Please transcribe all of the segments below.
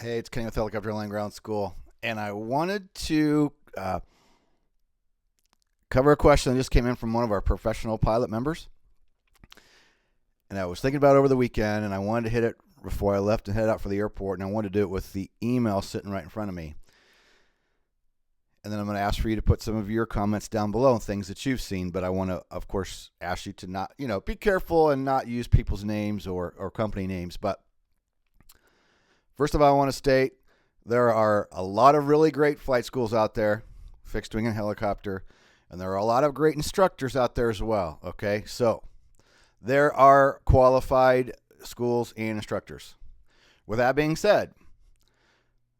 Hey, it's Kenny with Helicopter Land Ground School, and I wanted to cover a question that just came in from one of our professional pilot members. And I was thinking about it over the weekend, and I wanted to hit it before I left and head out for the airport, and I wanted to do it with the email sitting right in front of me. And then I'm going to ask for you to put some of your comments down below, things that you've seen, but I want to, of course, ask you to not, be careful and not use people's names or company names. But first of all, I want to state there are a lot of really great flight schools out there, fixed wing and helicopter, and there are a lot of great instructors out there as well, okay? So there are qualified schools and instructors. With that being said,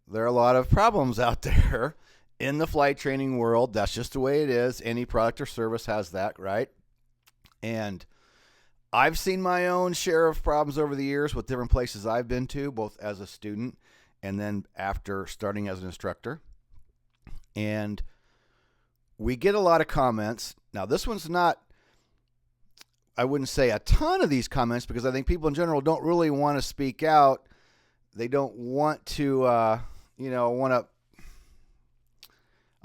there are a lot of problems out there in the flight training world. That's just the way it is. Any product or service has that, right? And I've seen my own share of problems over the years with different places I've been to, both as a student and then after starting as an instructor. And we get a lot of comments. Now, this one's not, I wouldn't say a ton of these comments, because I think people in general don't really want to speak out. They don't want to, I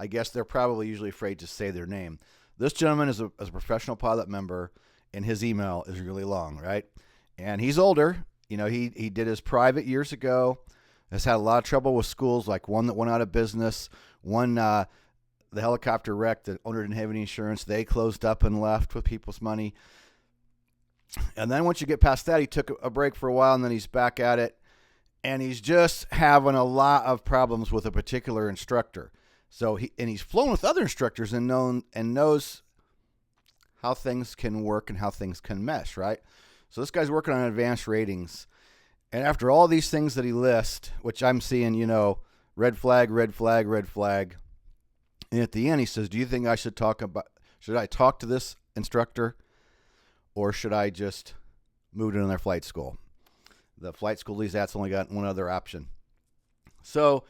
guess they're probably usually afraid to say their name. This gentleman is a professional pilot member, and his email is really long, right? And he's older. He did his private years ago. Has had a lot of trouble with schools, like one that went out of business. One, the helicopter wrecked. The owner didn't have any insurance. They closed up and left with people's money. And then once you get past that, he took a break for a while, and then he's back at it. And he's just having a lot of problems with a particular instructor. So he's flown with other instructors and knows how things can work and how things can mesh, right? So this guy's working on advanced ratings. And after all these things that he lists, which I'm seeing, red flag, red flag, red flag. And at the end, he says, do you think should I talk to this instructor, or should I just move to another flight school? The flight school he's at's only got one other option. So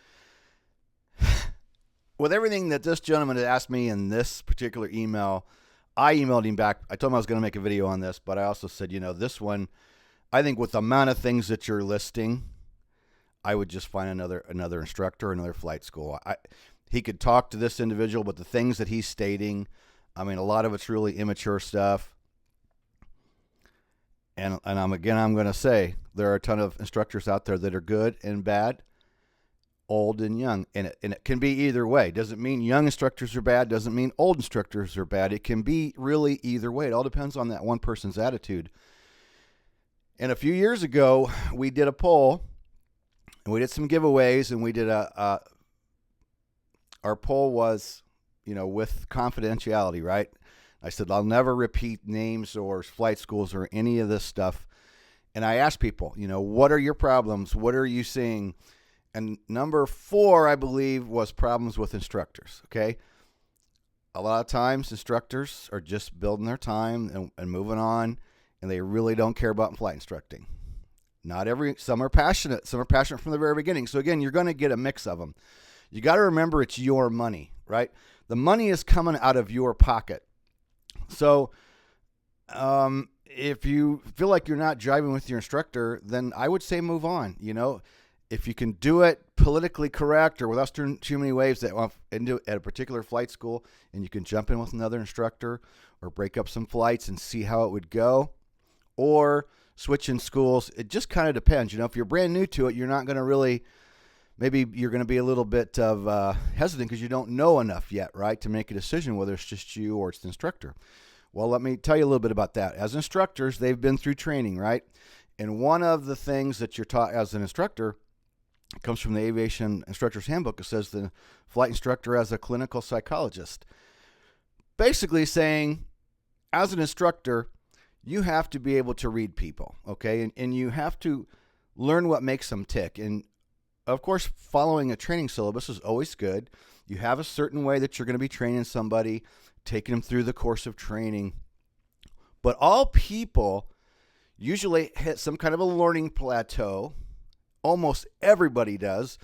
with everything that this gentleman had asked me in this particular email, I emailed him back. I told him I was going to make a video on this, but I also said, this one, I think with the amount of things that you're listing, I would just find another instructor, another flight school. He could talk to this individual, but the things that he's stating, a lot of it's really immature stuff. And I'm going to say there are a ton of instructors out there that are good and bad, old and young, and it can be either way. Doesn't mean young instructors are bad, doesn't mean old instructors are bad. It can be really either way. It all depends on that one person's attitude. And a few years ago, we did a poll, and we did some giveaways, and we did our poll was, with confidentiality, right? I said, I'll never repeat names or flight schools or any of this stuff. And I asked people, what are your problems? What are you seeing? And number 4, I believe, was problems with instructors, okay? A lot of times, instructors are just building their time and moving on, and they really don't care about flight instructing. Some are passionate. Some are passionate from the very beginning. So, again, you're going to get a mix of them. You got to remember it's your money, right? The money is coming out of your pocket. So, if you feel like you're not jiving with your instructor, then I would say move on, If you can do it politically correct or without too many waves that into at a particular flight school, and you can jump in with another instructor or break up some flights and see how it would go, or switch in schools, it just kind of depends. If you're brand new to it, you're not going to really, maybe you're going to be a little bit of hesitant because you don't know enough yet, right, to make a decision whether it's just you or it's the instructor. Well, let me tell you a little bit about that. As instructors, they've been through training, right? And one of the things that you're taught as an instructor comes from the Aviation Instructor's Handbook. It says the flight instructor as a clinical psychologist. Basically saying, as an instructor, you have to be able to read people, okay? And you have to learn what makes them tick. And, of course, following a training syllabus is always good. You have a certain way that you're going to be training somebody, taking them through the course of training. But all people usually hit some kind of a learning plateau. Almost everybody does.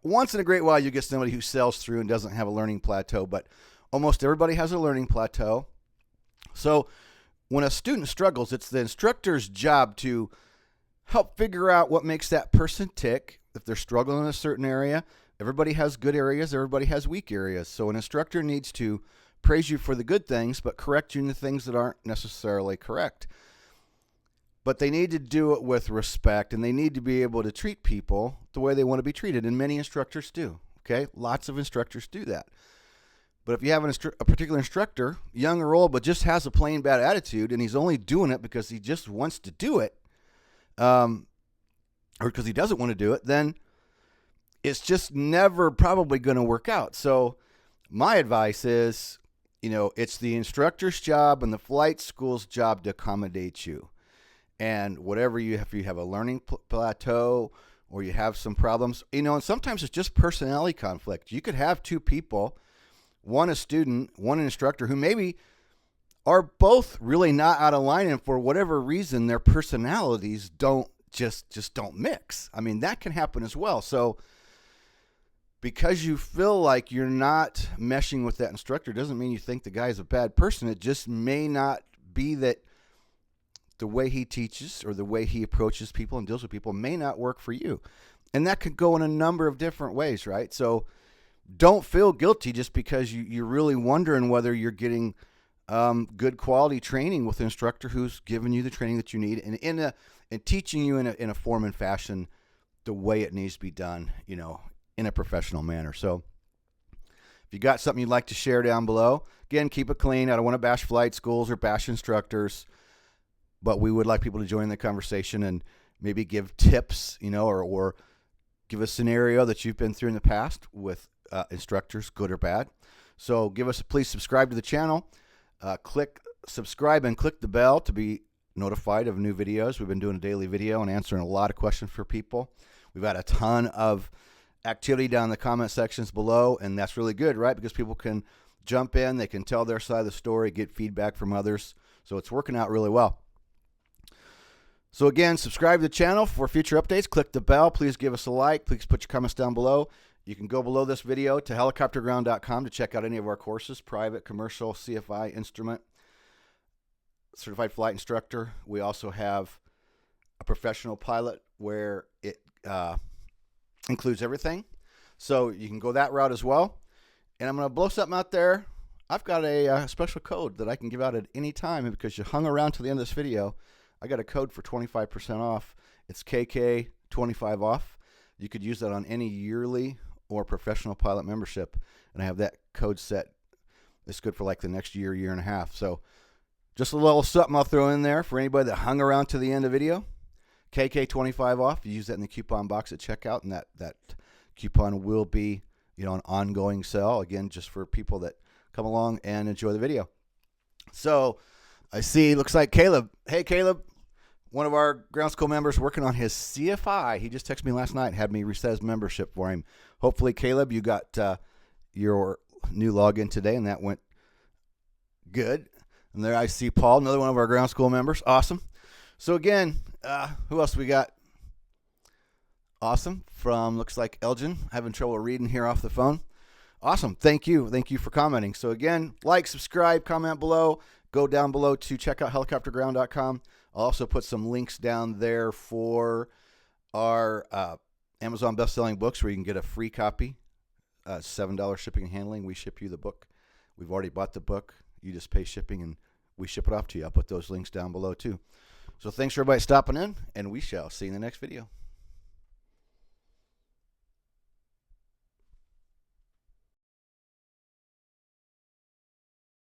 Once in a great while, you get somebody who sails through and doesn't have a learning plateau, but almost everybody has a learning plateau. So when a student struggles, it's the instructor's job to help figure out what makes that person tick. if they're struggling in a certain area, everybody has good areas, everybody has weak areas. So an instructor needs to praise you for the good things, but correct you in the things that aren't necessarily correct. But they need to do it with respect, and they need to be able to treat people the way they want to be treated, and many instructors do. Okay, lots of instructors do that. But if you have a particular instructor, young or old, but just has a plain bad attitude, and he's only doing it because he just wants to do it, or because he doesn't want to do it, then it's just never probably going to work out. So my advice is, it's the instructor's job and the flight school's job to accommodate you. And whatever if you have a learning plateau or you have some problems, and sometimes it's just personality conflict. You could have two people, one a student, one an instructor, who maybe are both really not out of line, and for whatever reason, their personalities don't mix. I mean, that can happen as well. So because you feel like you're not meshing with that instructor doesn't mean you think the guy's a bad person. It just may not be that the way he teaches or the way he approaches people and deals with people may not work for you. And that could go in a number of different ways, right? So don't feel guilty just because you're really wondering whether you're getting good quality training with an instructor who's giving you the training that you need and teaching you in a form and fashion the way it needs to be done, in a professional manner. So if you got something you'd like to share down below, again, keep it clean. I don't want to bash flight schools or bash instructors, but we would like people to join the conversation and maybe give tips, or give a scenario that you've been through in the past with instructors, good or bad. So please subscribe to the channel. Click subscribe and click the bell to be notified of new videos. We've been doing a daily video and answering a lot of questions for people. We've had a ton of activity down in the comment sections below, and that's really good, right? Because people can jump in, they can tell their side of the story, get feedback from others. So it's working out really well. So again, subscribe to the channel for future updates. Click the bell. Please give us a like. Please put your comments down below. You can go below this video to helicopterground.com to check out any of our courses, private, commercial, CFI, instrument, certified flight instructor. We also have a professional pilot where it includes everything. So you can go that route as well. And I'm going to blow something out there. I've got a special code that I can give out at any time, and because you hung around to the end of this video, I got a code for 25% off. It's KK25 off. You could use that on any yearly or professional pilot membership, and I have that code set. It's good for like the next year, year and a half. So just a little something I'll throw in there for anybody that hung around to the end of the video. KK25 off. You use that in the coupon box at checkout, and that coupon will be an ongoing sale, again, just for people that come along and enjoy the video. So I see, looks like Caleb. Hey, Caleb, one of our ground school members working on his CFI. He just texted me last night and had me reset his membership for him. Hopefully, Caleb, you got your new login today, and that went good. And there I see Paul, another one of our ground school members. Awesome. So again, who else we got? Awesome. From, looks like Elgin. Having trouble reading here off the phone. Awesome. Thank you. Thank you for commenting. So again, like, subscribe, comment below. Go down below to check out helicopterground.com. I'll also put some links down there for our Amazon best-selling books where you can get a free copy. $7 shipping and handling. We ship you the book. We've already bought the book. You just pay shipping and we ship it off to you. I'll put those links down below too. So thanks for everybody stopping in, and we shall see you in the next video.